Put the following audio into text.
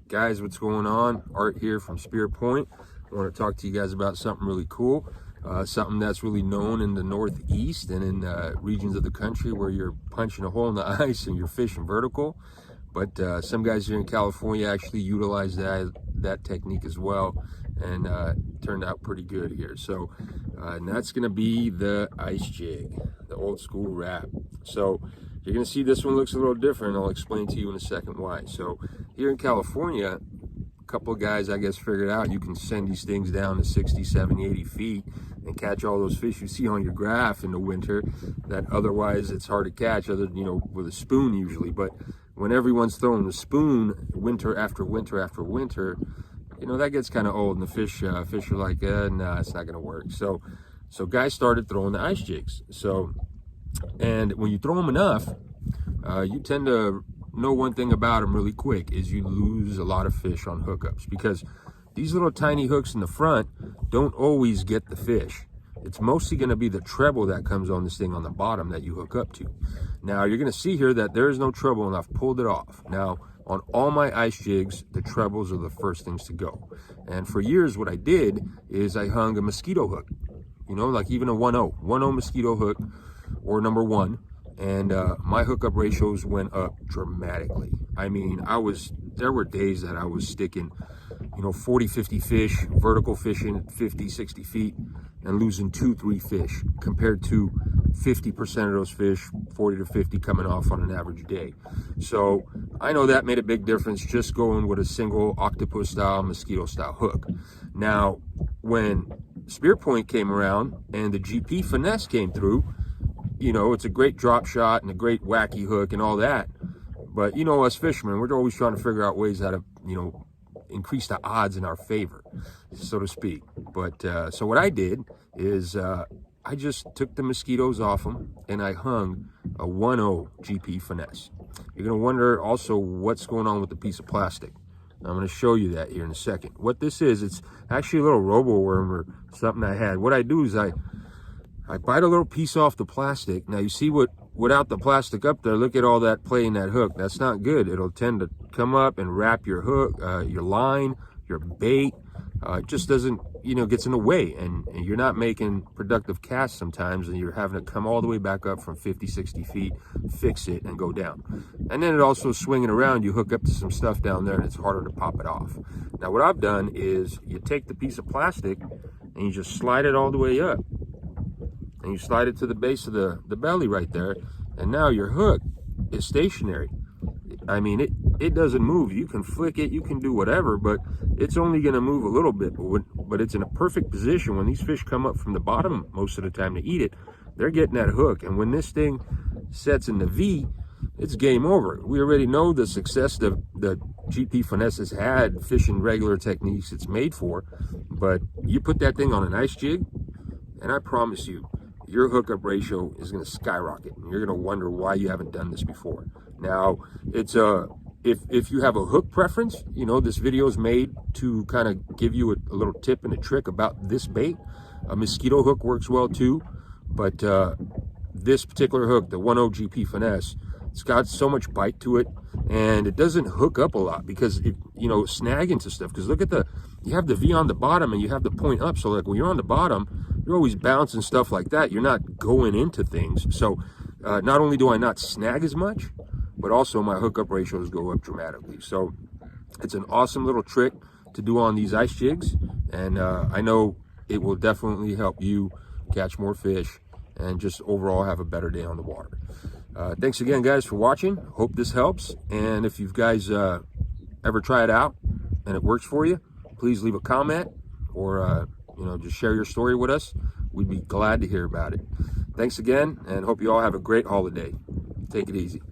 Guys, what's going on? Art here from Spearpoint. I want to talk to you guys about something really cool, something that's really known in the Northeast and in regions of the country where you're punching a hole in the ice and you're fishing vertical. But some guys here in California actually utilize that technique as well, and turned out pretty good here. So and that's going to be the ICE JIG, the old school wrap. So you're going to see this one looks a little different. I'll explain to you in a second why. So here in California, a couple of guys, I guess, figured out you can send these things down to 60, 70, 80 feet and catch all those fish you see on your graph in the winter that otherwise it's hard to catch, other than, you know, with a spoon usually. But when everyone's throwing the spoon winter after winter after winter, you know, that gets kind of old, and the fish are like, nah, it's not going to work. So guys started throwing the ICE jigs. And when you throw them enough, you tend to know one thing about them really quick, is you lose a lot of fish on hookups, because these little tiny hooks in the front don't always get the fish. It's mostly going to be the treble that comes on this thing on the bottom that you hook up to. Now you're going to see here that there is no treble, and I've pulled it off. Now on all my ICE jigs, the trebles are the first things to go. And for years what I did is I hung a mosquito hook, you know, like even a 1.0 mosquito hook, or number 1, and my hookup ratios went up dramatically. I mean, there were days that I was sticking, you know, 40, 50 fish, vertical fishing at 50, 60 feet, and losing 2-3 fish, compared to 50% of those fish, 40 to 50, coming off on an average day. So I know that made a big difference, just going with a single octopus style, mosquito style hook. Now, when Spearpoint came around and the GP Finesse came through, you know, it's a great drop shot and a great wacky hook and all that. But, you know, us fishermen, we're always trying to figure out ways how to, you know, increase the odds in our favor, so to speak. But so what I did is I just took the mosquitoes off them and I hung a 1.0 GP Finesse. You're going to wonder also what's going on with the piece of plastic. I'm going to show you that here in a second. What this is, it's actually a little robo worm or something I had. What I do is I bite a little piece off the plastic. Now you see without the plastic up there, look at all that play in that hook. That's not good. It'll tend to come up and wrap your hook, your line, your bait. It just doesn't, you know, gets in the way, and you're not making productive casts sometimes, and you're having to come all the way back up from 50, 60 feet, fix it, and go down. And then it also swinging around, you hook up to some stuff down there, and it's harder to pop it off. Now what I've done is you take the piece of plastic and you just slide it all the way up, and you slide it to the base of the belly right there, and now your hook is stationary. I mean, it doesn't move. You can flick it, you can do whatever, but it's only going to move a little bit. But it's in a perfect position. When these fish come up from the bottom most of the time to eat it, they're getting that hook. And when this thing sets in the V, it's game over. We already know the success that the GP Finesse has had fishing regular techniques it's made for. But you put that thing on an ICE jig, and I promise you, your hookup ratio is going to skyrocket, and you're going to wonder why you haven't done this before. Now, it's if you have a hook preference, you know, this video is made to kind of give you a little tip and a trick about this bait. A mosquito hook works well too, but this particular hook, the 1.0 GP Finesse, it's got so much bite to it, and it doesn't hook up a lot because it, you know, snag into stuff. Because look at you have the V on the bottom and you have the point up, so like when you're on the bottom, you're always bouncing stuff like that. You're not going into things. So not only do I not snag as much, but also my hookup ratios go up dramatically. So it's an awesome little trick to do on these ICE jigs, and I know it will definitely help you catch more fish and just overall have a better day on the water. Thanks again, guys, for watching. Hope this helps, and if you guys ever try it out and it works for you, please leave a comment, or you know, just share your story with us. We'd be glad to hear about it. Thanks again, and hope you all have a great holiday. Take it easy.